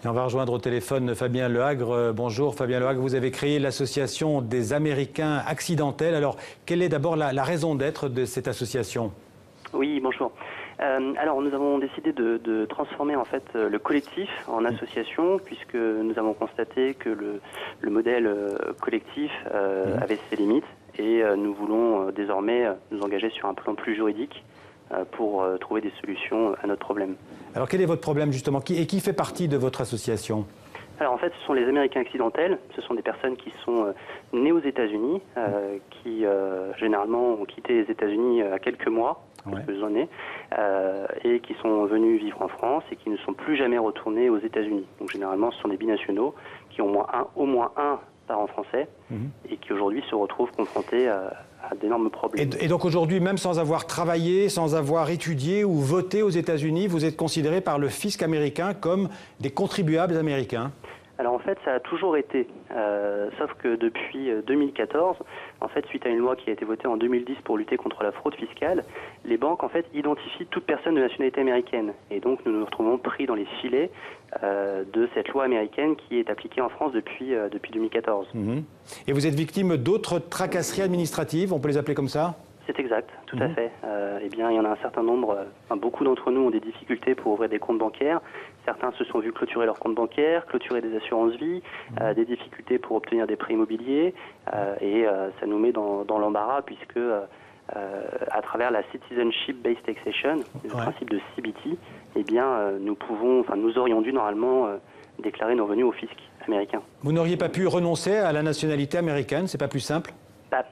Et on va rejoindre au téléphone Fabien Lehagre. Bonjour Fabien Lehagre, vous avez créé l'association des Américains accidentels. Alors, quelle est d'abord la raison d'être de cette association? Oui, bonjour. Alors, nous avons décidé de transformer en fait le collectif en association, puisque nous avons constaté que le modèle collectif avait ses limites, et nous voulons désormais nous engager sur un plan plus juridique pour trouver des solutions à notre problème. Alors, quel est votre problème justement et qui fait partie de votre association? Alors en fait, ce sont les Américains accidentels. Ce sont des personnes qui sont nées aux États-Unis, qui généralement ont quitté les États-Unis à quelques mois, quelques années, et qui sont venus vivre en France et qui ne sont plus jamais retournés aux États-Unis. Donc généralement, ce sont des binationaux qui ont au moins un parent français et qui aujourd'hui se retrouvent confrontés à d'énormes problèmes. Et donc aujourd'hui, même sans avoir travaillé, sans avoir étudié ou voté aux États-Unis, vous êtes considérés par le fisc américain comme des contribuables américains? Alors en fait, ça a toujours été, sauf que depuis 2014, en fait, suite à une loi qui a été votée en 2010 pour lutter contre la fraude fiscale, les banques en fait identifient toute personne de nationalité américaine. Et donc nous nous retrouvons pris dans les filets de cette loi américaine qui est appliquée en France depuis 2014. Et vous êtes victime d'autres tracasseries administratives, on peut les appeler comme ça? C'est exact, tout à fait. Eh bien, il y en a un certain nombre, beaucoup d'entre nous ont des difficultés pour ouvrir des comptes bancaires. Certains se sont vus clôturer leurs comptes bancaires, clôturer des assurances-vie, des difficultés pour obtenir des prêts immobiliers. Et ça nous met dans l'embarras puisque, à travers la Citizenship-Based Taxation, le principe de CBT, eh bien, nous aurions dû normalement déclarer nos revenus au fisc américain. Vous n'auriez pas pu renoncer à la nationalité américaine, c'est pas plus simple?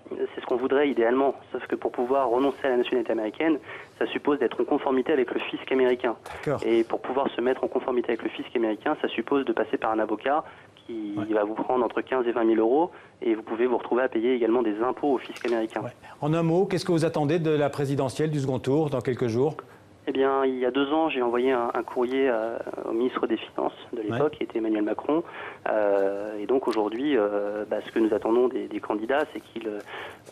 C'est ce qu'on voudrait idéalement, sauf que pour pouvoir renoncer à la nationalité américaine, ça suppose d'être en conformité avec le fisc américain. Et pour pouvoir se mettre en conformité avec le fisc américain, ça suppose de passer par un avocat qui va vous prendre entre 15 et 20 000 euros, et vous pouvez vous retrouver à payer également des impôts au fisc américain. En un mot, qu'est-ce que vous attendez de la présidentielle du second tour dans quelques jours? Eh bien, il y a 2 ans, j'ai envoyé un courrier au ministre des Finances de l'époque, qui était Emmanuel Macron. Et donc aujourd'hui, ce que nous attendons des candidats, c'est qu'ils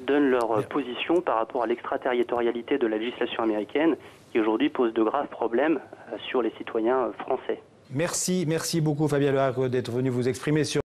donnent leur position par rapport à l'extraterritorialité de la législation américaine, qui aujourd'hui pose de graves problèmes sur les citoyens français. Merci beaucoup Fabien Lehagre d'être venu vous exprimer sur